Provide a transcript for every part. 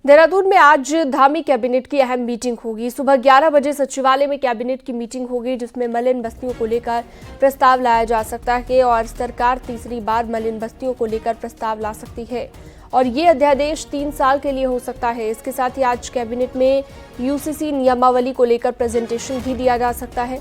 देहरादून में आज धामी कैबिनेट की अहम मीटिंग होगी। सुबह 11 बजे सचिवालय में कैबिनेट की मीटिंग होगी, जिसमें मलिन बस्तियों को लेकर प्रस्ताव लाया जा सकता है और सरकार तीसरी बार मलिन बस्तियों को लेकर प्रस्ताव ला सकती है और ये अध्यादेश 3 साल के लिए हो सकता है। इसके साथ ही आज कैबिनेट में यूसीसी नियमावली को लेकर प्रेजेंटेशन भी दिया जा सकता है।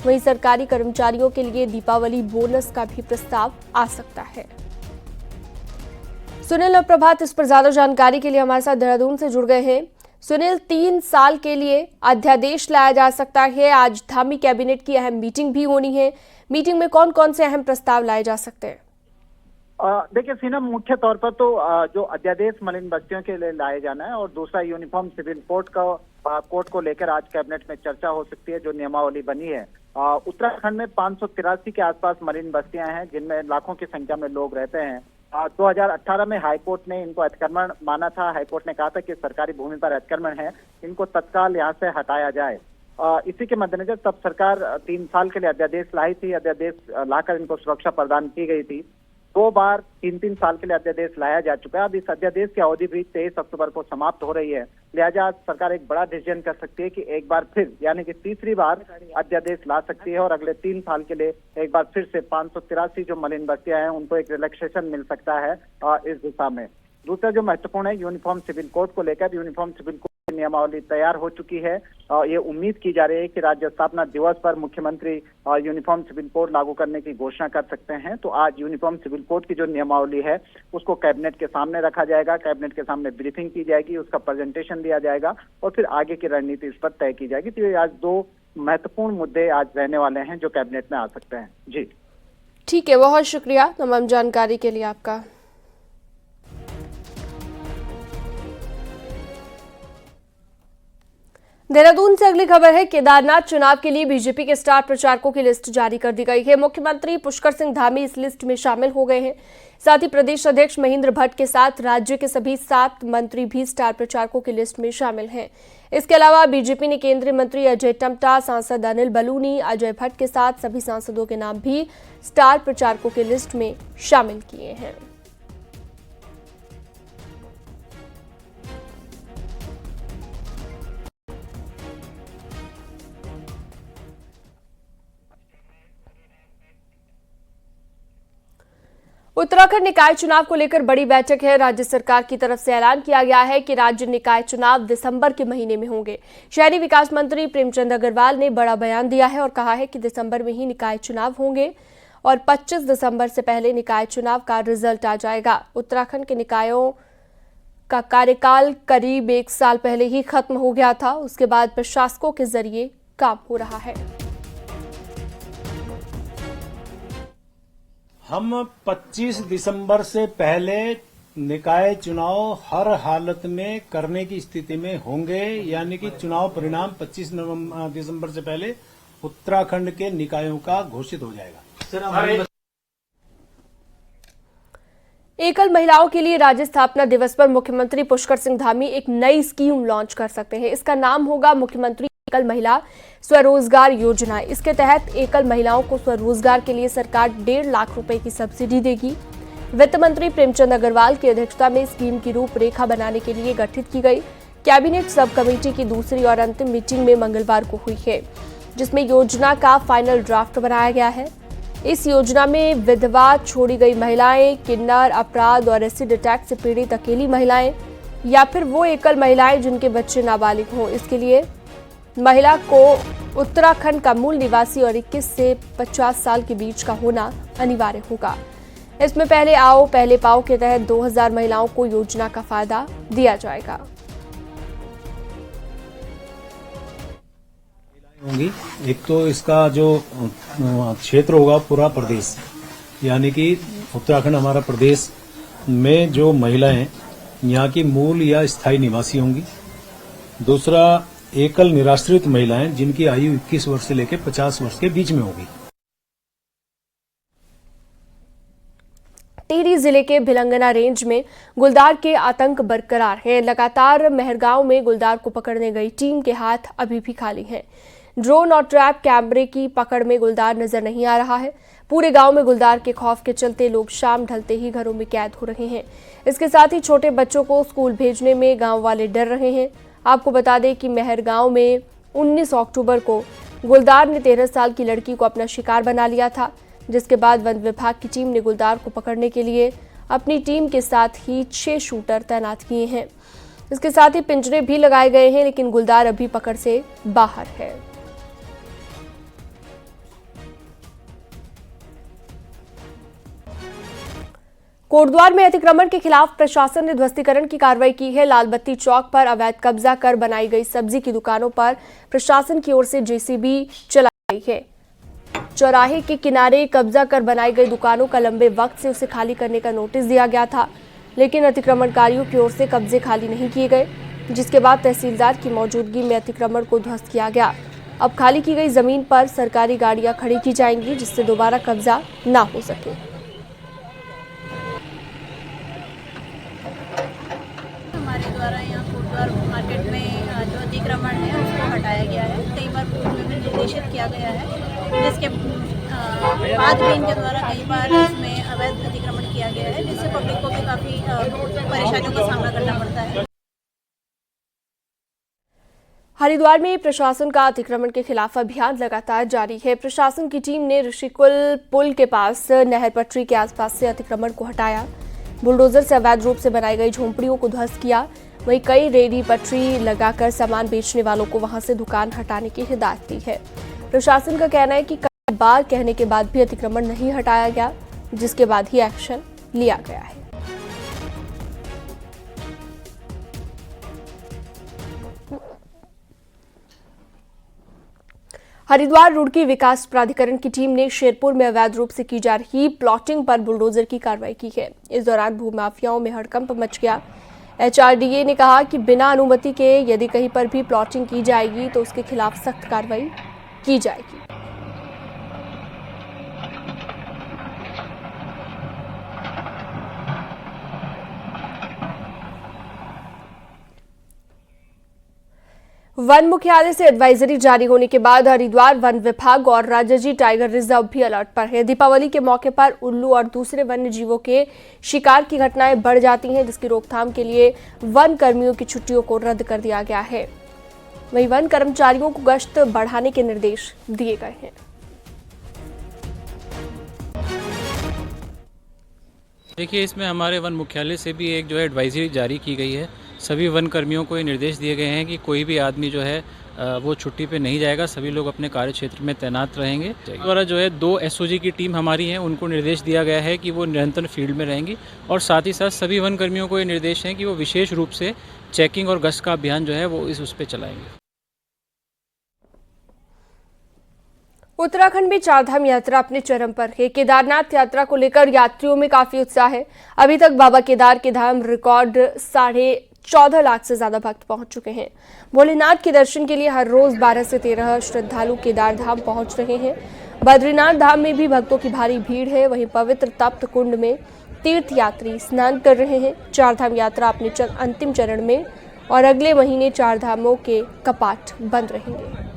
वहीं सरकारी कर्मचारियों के लिए दीपावली बोनस का भी प्रस्ताव आ सकता है। सुनील और प्रभात इस पर ज्यादा जानकारी के लिए हमारे साथ देहरादून से जुड़ गए हैं। सुनील, 3 साल के लिए अध्यादेश लाया जा सकता है। आज धामी कैबिनेट की अहम मीटिंग भी होनी है। मीटिंग में कौन कौन से अहम प्रस्ताव लाए जा सकते हैं? देखिए सीना, मुख्य तौर पर तो जो अध्यादेश मलिन बस्तियों के लिए लाए जाना है और दूसरा यूनिफॉर्म सिविल कोड को लेकर आज कैबिनेट में चर्चा हो सकती है, जो नियमावली बनी है। उत्तराखंड में 583 के आसपास मलिन बस्तियां हैं, जिनमें लाखों की संख्या में लोग रहते हैं। 2018 में हाईकोर्ट ने इनको अतिक्रमण माना था। हाईकोर्ट ने कहा था कि सरकारी भूमि पर अतिक्रमण है, इनको तत्काल यहाँ से हटाया जाए। इसी के मद्देनजर तब सरकार 3 साल के लिए अध्यादेश लाई थी। अध्यादेश लाकर इनको सुरक्षा प्रदान की गई थी। 2 बार 3-3 साल के लिए अध्यादेश लाया जा चुका है। अब इस अध्यादेश की अवधि भी 23 अक्टूबर को समाप्त हो रही है। लिहाजा आज सरकार एक बड़ा डिसीजन कर सकती है कि एक बार फिर, यानी कि तीसरी बार अध्यादेश ला सकती है और अगले 3 साल के लिए एक बार फिर से 583 जो मलिन बस्तियां हैं उनको एक रिलैक्सेशन मिल सकता है इस दिशा में। दूसरा जो महत्वपूर्ण है, यूनिफॉर्म सिविल कोड को लेकर यूनिफॉर्म सिविल कोड की नियमावली तैयार हो चुकी है और ये उम्मीद की जा रही है कि राज्य स्थापना दिवस पर मुख्यमंत्री यूनिफॉर्म सिविल कोड लागू करने की घोषणा कर सकते हैं। तो आज यूनिफॉर्म सिविल कोड की जो नियमावली है उसको कैबिनेट के सामने रखा जाएगा। कैबिनेट के सामने ब्रीफिंग की जाएगी, उसका प्रेजेंटेशन दिया जाएगा और फिर आगे की रणनीति इस पर तय की जाएगी। तो ये आज 2 महत्वपूर्ण मुद्दे आज रहने वाले हैं जो कैबिनेट में आ सकते हैं। जी ठीक है, बहुत शुक्रिया तमाम जानकारी के लिए आपका। देहरादून से अगली खबर है। केदारनाथ चुनाव के लिए बीजेपी के स्टार प्रचारकों की लिस्ट जारी कर दी गई है। मुख्यमंत्री पुष्कर सिंह धामी इस लिस्ट में शामिल हो गए हैं। साथ ही प्रदेश अध्यक्ष महेंद्र भट्ट के साथ राज्य के सभी 7 मंत्री भी स्टार प्रचारकों की लिस्ट में शामिल हैं। इसके अलावा बीजेपी ने केंद्रीय मंत्री अजय टम्टा, सांसद अनिल बलूनी, अजय भट्ट के साथ सभी सांसदों के नाम भी स्टार प्रचारकों की लिस्ट में शामिल किए हैं। उत्तराखंड निकाय चुनाव को लेकर बड़ी बैठक है। राज्य सरकार की तरफ से ऐलान किया गया है कि राज्य निकाय चुनाव दिसंबर के महीने में होंगे। शहरी विकास मंत्री प्रेमचंद अग्रवाल ने बड़ा बयान दिया है और कहा है कि दिसंबर में ही निकाय चुनाव होंगे और 25 दिसंबर से पहले निकाय चुनाव का रिजल्ट आ जाएगा। उत्तराखंड के निकायों का कार्यकाल करीब 1 साल पहले ही खत्म हो गया था। उसके बाद प्रशासकों के जरिए काम हो रहा है। हम 25 दिसंबर से पहले निकाय चुनाव हर हालत में करने की स्थिति में होंगे, यानी कि चुनाव परिणाम 25 दिसंबर से पहले उत्तराखंड के निकायों का घोषित हो जाएगा। एकल महिलाओं के लिए राज्य स्थापना दिवस पर मुख्यमंत्री पुष्कर सिंह धामी एक नई स्कीम लॉन्च कर सकते हैं। इसका नाम होगा मुख्यमंत्री एकल महिला स्वरोजगार योजना। इसके तहत एकल महिलाओं को स्वरोजगार के लिए सरकार 1.5 लाख रुपए की सब्सिडी देगी। वित्त मंत्री प्रेमचंद अग्रवाल की अध्यक्षता में स्कीम की रूपरेखा बनाने के लिए गठित की गई कैबिनेट सब कमेटी की दूसरी और अंतिम मीटिंग में मंगलवार को हुई है, जिसमें योजना का फाइनल ड्राफ्ट बनाया गया है। इस योजना में विधवा, छोड़ी गई महिलाएं, किन्नर, अपराध और एसिड अटैक से पीड़ित अकेली महिलाएं या फिर वो एकल महिलाएं जिनके बच्चे नाबालिग हों। इसके लिए महिला को उत्तराखंड का मूल निवासी और 21 से 50 साल के बीच का होना अनिवार्य होगा। इसमें पहले आओ पहले पाओ के तहत 2000 महिलाओं को योजना का फायदा दिया जाएगा। होंगी एक तो इसका जो क्षेत्र होगा पूरा प्रदेश, यानी कि उत्तराखंड हमारा प्रदेश में जो महिलाएं यहाँ की मूल या स्थायी निवासी होंगी। दूसरा, एकल निराश्रित महिलाएं जिनकी आयु 21 वर्ष से लेकर 50 वर्ष के बीच में होगी। टिहरी जिले के भिलंगना रेंज में गुलदार के आतंक बरकरार है। लगातार मेहरगांव में गुलदार को पकड़ने गई टीम के हाथ अभी भी खाली हैं। ड्रोन और ट्रैप कैमरे की पकड़ में गुलदार नजर नहीं आ रहा है। पूरे गांव में गुलदार के खौफ के चलते लोग शाम ढलते ही घरों में कैद हो रहे हैं। इसके साथ ही छोटे बच्चों को स्कूल भेजने में गांव वाले डर रहे हैं। आपको बता दें कि मेहर गांव में 19 अक्टूबर को गुलदार ने 13 साल की लड़की को अपना शिकार बना लिया था, जिसके बाद वन विभाग की टीम ने गुलदार को पकड़ने के लिए अपनी टीम के साथ ही 6 शूटर तैनात किए हैं। इसके साथ ही पिंजरे भी लगाए गए हैं, लेकिन गुलदार अभी पकड़ से बाहर है। कोटद्वार में अतिक्रमण के खिलाफ प्रशासन ने ध्वस्तीकरण की कार्रवाई की है। लालबत्ती चौक पर अवैध कब्जा कर बनाई गई सब्जी की दुकानों पर प्रशासन की ओर से जेसीबी चलाई गई है। चौराहे के किनारे कब्जा कर बनाई गई दुकानों का लंबे वक्त से उसे खाली करने का नोटिस दिया गया था, लेकिन अतिक्रमणकारियों की ओर से कब्जे खाली नहीं किए गए, जिसके बाद तहसीलदार की मौजूदगी में अतिक्रमण को ध्वस्त किया गया। अब खाली की गई जमीन पर सरकारी गाड़ियां खड़ी की जाएंगी, जिससे दोबारा कब्जा न हो सके। हमारे द्वारा यहाँ कोटद्वार मार्केट में जो अतिक्रमण है उसको हटाया गया है। कई बार पूर्व में भी निर्देशित किया गया है, जिसके बाद भी इनके द्वारा कई बार इसमें अवैध अतिक्रमण किया गया है, जिससे पब्लिक को भी काफ़ी परेशानियों का सामना करना पड़ता है। हरिद्वार में प्रशासन का अतिक्रमण के खिलाफ अभियान लगातार जारी है। प्रशासन की टीम ने ऋषिकुल पुल के पास नहर पटरी के आसपास से अतिक्रमण को हटाया। बुलडोजर से अवैध रूप से बनाई गई झोंपड़ियों को ध्वस्त किया। वहीं कई रेडी पटरी लगाकर सामान बेचने वालों को वहां से दुकान हटाने की हिदायत दी है। प्रशासन का कहना है कि कई बार कहने के बाद भी अतिक्रमण नहीं हटाया गया, जिसके बाद ही एक्शन लिया गया है। हरिद्वार रुड़की विकास प्राधिकरण की टीम ने शेरपुर में अवैध रूप से की जा रही प्लॉटिंग पर बुलडोजर की कार्रवाई की है। इस दौरान भूमाफियाओं में हड़कंप मच गया। एचआरडीए ने कहा कि बिना अनुमति के यदि कहीं पर भी प्लॉटिंग की जाएगी तो उसके खिलाफ सख्त कार्रवाई की जाएगी। वन मुख्यालय से एडवाइजरी जारी होने के बाद हरिद्वार वन विभाग और राजाजी टाइगर रिजर्व भी अलर्ट पर है। दीपावली के मौके पर उल्लू और दूसरे वन्य जीवों के शिकार की घटनाएं बढ़ जाती हैं, जिसकी रोकथाम के लिए वन कर्मियों की छुट्टियों को रद्द कर दिया गया है। वहीं वन कर्मचारियों को गश्त बढ़ाने के निर्देश दिए गए हैं। देखिए, इसमें हमारे वन मुख्यालय से भी एक जो है एडवाइजरी जारी की गई है। सभी वन कर्मियों को ये निर्देश दिए गए हैं कि कोई भी आदमी जो है वो छुट्टी पे नहीं जाएगा, सभी लोग अपने कार्य क्षेत्र में तैनात रहेंगे। द्वारा जो है 2 एसओजी की टीम हमारी है, उनको निर्देश दिया गया है कि वो निरंतर फील्ड में रहेंगी और साथ ही साथ सभी वन कर्मियों को ये निर्देश है कि वो विशेष रूप से चेकिंग और गश्त का अभियान जो है वो उस पर चलाएंगे। उत्तराखंड में चारधाम यात्रा अपने चरम पर है। केदारनाथ यात्रा को लेकर यात्रियों में काफी उत्साह है। अभी तक बाबा केदार के धाम रिकॉर्ड 14.5 लाख से ज्यादा भक्त पहुंच चुके हैं। भोलेनाथ के दर्शन के लिए हर रोज 12 से 13 श्रद्धालु केदार धाम पहुंच रहे हैं। बद्रीनाथ धाम में भी भक्तों की भारी भीड़ है। वहीं पवित्र तप्त कुंड में तीर्थ यात्री स्नान कर रहे हैं। चारधाम यात्रा अपने अंतिम चरण में और अगले महीने चार धामों के कपाट बंद रहेंगे।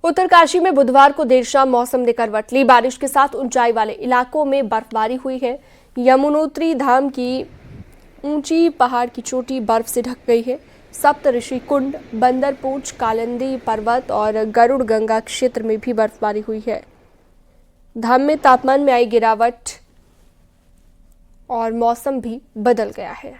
उत्तरकाशी में बुधवार को देर शाम मौसम ने करवट ली। बारिश के साथ ऊंचाई वाले इलाकों में बर्फबारी हुई है। यमुनोत्री धाम की ऊंची पहाड़ की चोटी बर्फ से ढक गई है। सप्तऋषि कुंड, बंदरपूंछ, कालिंदी पर्वत और गरुड़ गंगा क्षेत्र में भी बर्फबारी हुई है। धाम में तापमान में आई गिरावट और मौसम भी बदल गया है।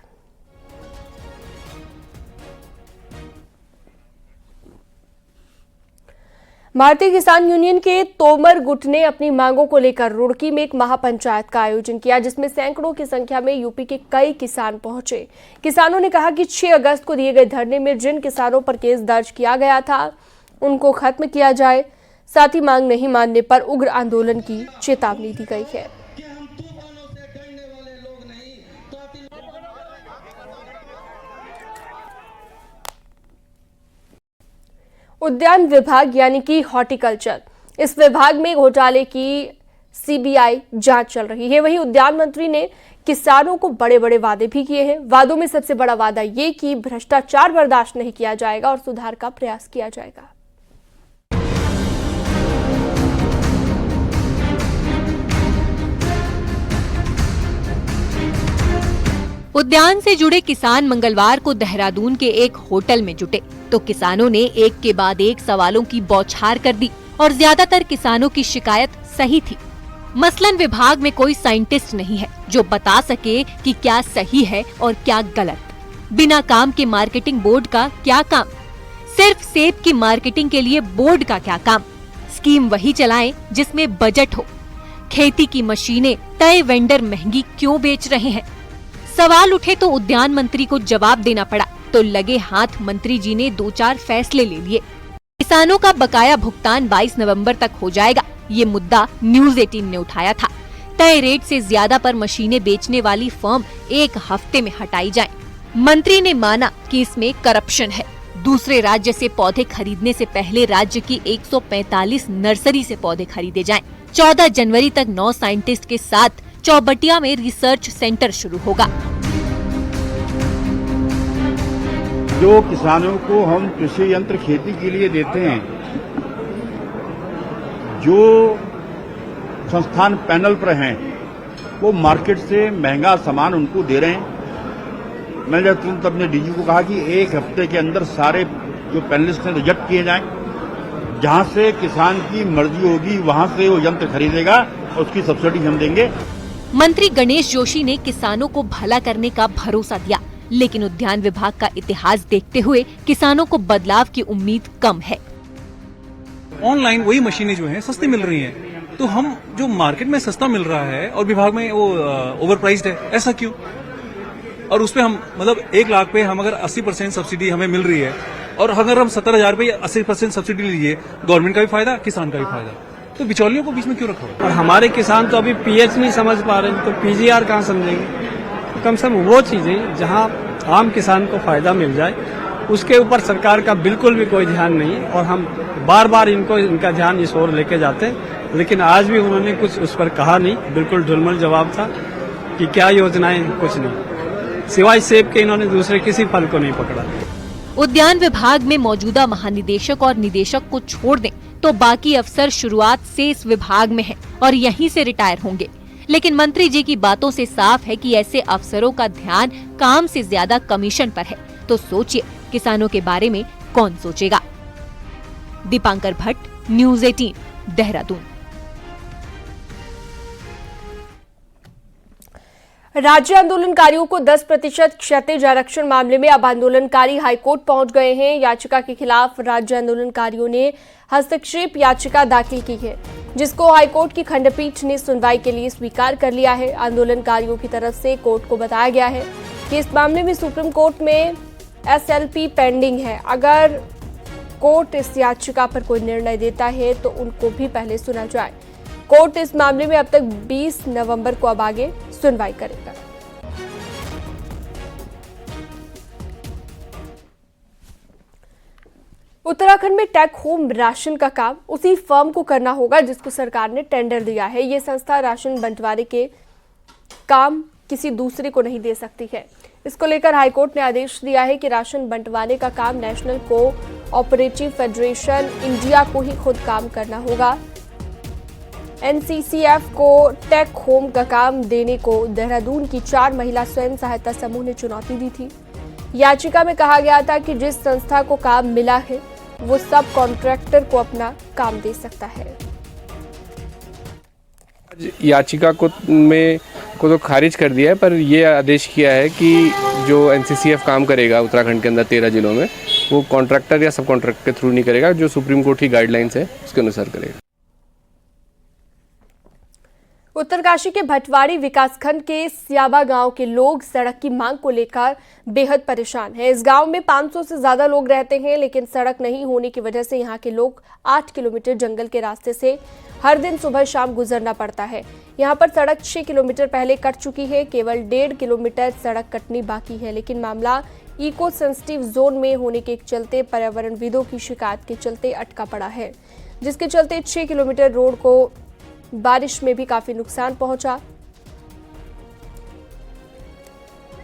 भारतीय किसान यूनियन के तोमर गुट ने अपनी मांगों को लेकर रुड़की में एक महापंचायत का आयोजन किया, जिसमें सैकड़ों की संख्या में यूपी के कई किसान पहुंचे। किसानों ने कहा कि 6 अगस्त को दिए गए धरने में जिन किसानों पर केस दर्ज किया गया था उनको खत्म किया जाए। साथ ही मांग नहीं मानने पर उग्र आंदोलन की चेतावनी दी गई है। उद्यान विभाग यानी कि हॉर्टिकल्चर, इस विभाग में घोटाले की सीबीआई जांच चल रही है। वहीं उद्यान मंत्री ने किसानों को बड़े बड़े वादे भी किए हैं। वादों में सबसे बड़ा वादा ये कि भ्रष्टाचार बर्दाश्त नहीं किया जाएगा और सुधार का प्रयास किया जाएगा। उद्यान से जुड़े किसान मंगलवार को देहरादून के एक होटल में जुटे तो किसानों ने एक के बाद एक सवालों की बौछार कर दी और ज्यादातर किसानों की शिकायत सही थी। मसलन विभाग में कोई साइंटिस्ट नहीं है जो बता सके कि क्या सही है और क्या गलत। बिना काम के मार्केटिंग बोर्ड का क्या काम? सिर्फ सेब की मार्केटिंग के लिए बोर्ड का क्या काम? स्कीम वही चलाएं जिसमें बजट हो। खेती की मशीनें तय वेंडर महंगी क्यों बेच रहे हैं? सवाल उठे तो उद्यान मंत्री को जवाब देना पड़ा तो लगे हाथ मंत्री जी ने 2-4 फैसले ले लिए। किसानों का बकाया भुगतान 22 नवंबर तक हो जाएगा। ये मुद्दा न्यूज़ 18 ने उठाया था। तय रेट से ज्यादा पर मशीनें बेचने वाली फर्म 1 हफ्ते में हटाई जाए। मंत्री ने माना कि इसमें करप्शन है। दूसरे राज्य से पौधे खरीदने से पहले राज्य की 145 नर्सरी से पौधे खरीदे जाएं। 14 जनवरी तक 9 साइंटिस्ट के साथ चौबटिया में रिसर्च सेंटर शुरू होगा। जो किसानों को हम कृषि यंत्र खेती के लिए देते हैं, जो संस्थान पैनल पर हैं, वो मार्केट से महंगा सामान उनको दे रहे हैं। मैंने तुरंत अपने डीजी को कहा कि 1 हफ्ते के अंदर सारे जो पैनलिस्ट हैं रिजेक्ट किए जाएं। जहां से किसान की मर्जी होगी वहां से वो यंत्र खरीदेगा और उसकी सब्सिडी हम देंगे। मंत्री गणेश जोशी ने किसानों को भला करने का भरोसा दिया, लेकिन उद्यान विभाग का इतिहास देखते हुए किसानों को बदलाव की उम्मीद कम है। ऑनलाइन वही मशीनें जो हैं सस्ती मिल रही हैं, तो हम जो मार्केट में सस्ता मिल रहा है और विभाग में वो ओवर प्राइस्ड है, ऐसा क्यों? और उस पे हम मतलब 1 लाख पे हम अगर 80% सब्सिडी हमें मिल रही है और अगर हम 70,000 पे 80% सब्सिडी लीजिए, गवर्नमेंट का भी फायदा, किसान का भी फायदा, तो बिचौलियों को बीच में क्यों रखा? और हमारे किसान तो अभी पीएच नहीं समझ पा रहे, तो पीजीआर कहाँ समझेंगे? कम से कम वो चीजें जहाँ आम किसान को फायदा मिल जाए, उसके ऊपर सरकार का बिल्कुल भी कोई ध्यान नहीं है। और हम बार बार इनका ध्यान इस ओर लेके जाते हैं, लेकिन आज भी उन्होंने कुछ उस पर कहा नहीं। बिल्कुल ढुलमुल जवाब था कि क्या योजनाएं, कुछ नहीं, सिवाय सेब के इन्होंने दूसरे किसी फल को नहीं पकड़ा। उद्यान विभाग में मौजूदा महानिदेशक और निदेशक को छोड़ दें तो बाकी अफसर शुरुआत से इस विभाग में हैं और यहीं से रिटायर होंगे। लेकिन मंत्री जी की बातों से साफ है कि ऐसे अफसरों का ध्यान काम से ज्यादा कमीशन पर है। तो सोचिए किसानों के बारे में कौन सोचेगा। दीपांकर भट्ट, न्यूज़ 18, देहरादून। राज्य आंदोलनकारियों को 10% क्षतिज आरक्षण मामले में अब आंदोलनकारी हाईकोर्ट पहुंच गए हैं। याचिका के खिलाफ राज्य आंदोलनकारियों ने हस्तक्षेप याचिका दाखिल की है, जिसको हाईकोर्ट की खंडपीठ ने सुनवाई के लिए स्वीकार कर लिया है। आंदोलनकारियों की तरफ से कोर्ट को बताया गया है कि इस मामले में सुप्रीम कोर्ट में SLP पेंडिंग है। अगर कोर्ट इस याचिका पर कोई निर्णय देता है तो उनको भी पहले सुना जाए। कोर्ट इस मामले में अब तक 20 नवंबर को अब आगे सुनवाई करेगा। उत्तराखंड में टेक होम राशन का काम उसी फर्म को करना होगा जिसको सरकार ने टेंडर दिया है। ये संस्था राशन बंटवारे के काम किसी दूसरे को नहीं दे सकती है। इसको लेकर हाईकोर्ट ने आदेश दिया है कि राशन बंटवारे का काम नेशनल कोऑपरेटिव फेडरेशन इंडिया को ही खुद काम करना होगा। NCCF को टेक होम का काम देने को देहरादून की 4 महिला स्वयं सहायता समूह ने चुनौती दी थी। याचिका में कहा गया था कि जिस संस्था को काम मिला है वो सब कॉन्ट्रैक्टर को अपना काम दे सकता है। याचिका को तो खारिज कर दिया है, पर ये आदेश किया है कि जो NCCF काम करेगा उत्तराखंड के अंदर 13 जिलों में, वो कॉन्ट्रैक्टर या सब कॉन्ट्रैक्टर के थ्रू नहीं करेगा, जो सुप्रीम कोर्ट की गाइडलाइंस है उसके अनुसार करेगा। उत्तरकाशी के भटवाड़ी विकासखंड के सियाबा गांव के लोग सड़क की मांग को लेकर बेहद परेशान हैं। इस गांव में 500 से ज्यादा लोग रहते हैं, लेकिन सड़क नहीं होने की वजह से यहां के लोग 8 किलोमीटर जंगल के रास्ते से हर दिन सुबह शाम गुजरना पड़ता है। यहां पर सड़क 6 किलोमीटर पहले कट चुकी है, केवल 1.5 किलोमीटर सड़क कटनी बाकी है। लेकिन मामला इको सेंसिटिव जोन में होने के चलते पर्यावरणविदों की शिकायत के चलते अटका पड़ा है, जिसके चलते 6 किलोमीटर रोड को बारिश में भी काफी नुकसान पहुंचा।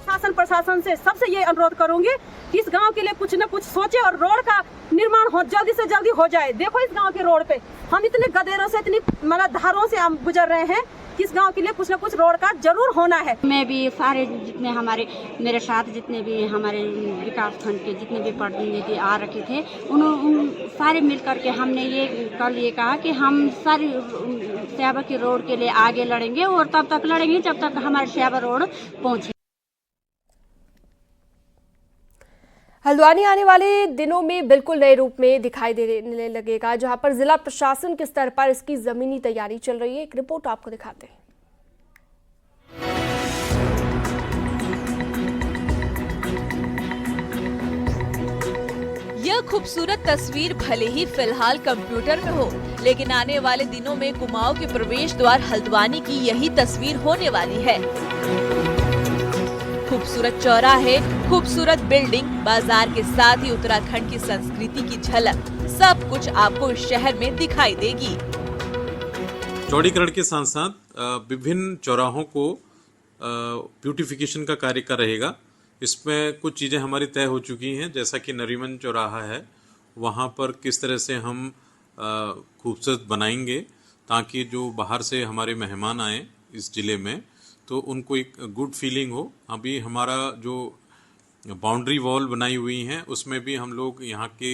शासन प्रशासन से सबसे ये अनुरोध करूंगी कि इस गांव के लिए कुछ न कुछ सोचे और रोड का निर्माण हो जल्दी से जल्दी हो जाए। देखो इस गांव के रोड पे हम इतने गदेरों से इतनी मतलब धारों से हम गुजर रहे हैं कि इस गांव के लिए कुछ न कुछ रोड का जरूर होना है। मैं भी सारे जितने मेरे साथ जितने भी हमारे विकास खंड के जितने भी प्रतिनिधि आ रखे थे उन सारे मिल करके हमने ये कल ये कहा कि हम सारी श्यावर की रोड के लिए आगे लड़ेंगे और तब तक लड़ेंगे जब तक हमारे श्यावर रोड पहुंचे। हल्द्वानी आने वाले दिनों में बिल्कुल नए रूप में दिखाई देने लगेगा, जहां पर जिला प्रशासन के स्तर पर इसकी जमीनी तैयारी चल रही है। एक रिपोर्ट आपको दिखाते हैं। यह खूबसूरत तस्वीर भले ही फिलहाल कंप्यूटर में हो, लेकिन आने वाले दिनों में कुमाऊं के प्रवेश द्वार हल्द्वानी की यही तस्वीर होने वाली है। खूबसूरत चौराहे, खूबसूरत बिल्डिंग, बाजार के साथ ही उत्तराखंड की संस्कृति की झलक, सब कुछ आपको इस शहर में दिखाई देगी। चौड़ीकरण के साथ साथ विभिन्न चौराहों को ब्यूटिफिकेशन का कार्य कर रहेगा। इसमें कुछ चीज़ें हमारी तय हो चुकी हैं, जैसा कि नरीमन चौराहा है, वहाँ पर किस तरह से हम खूबसूरत बनाएंगे ताकि जो बाहर से हमारे मेहमान आए इस ज़िले में तो उनको एक गुड फीलिंग हो। अभी हमारा जो बाउंड्री वॉल बनाई हुई हैं उसमें भी हम लोग यहाँ के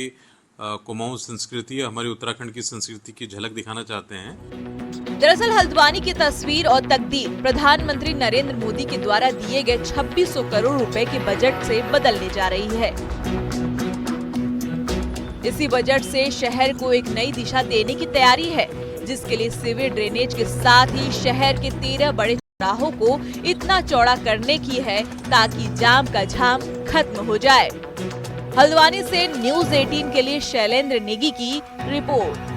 कुमाऊं संस्कृति, हमारे उत्तराखंड की संस्कृति की झलक दिखाना चाहते हैं। दरअसल हल्द्वानी की तस्वीर और तकदीर प्रधानमंत्री नरेंद्र मोदी के द्वारा दिए गए 2600 करोड़ रुपए के बजट से बदलने जा रही है। इसी बजट से शहर को एक नई दिशा देने की तैयारी है, जिसके लिए सीवेज ड्रेनेज के साथ ही शहर के 13 बड़े चौराहों को इतना चौड़ा करने की है ताकि जाम का झाम खत्म हो जाए। हल्द्वानी से न्यूज़ 18 के लिए शैलेंद्र नेगी की रिपोर्ट।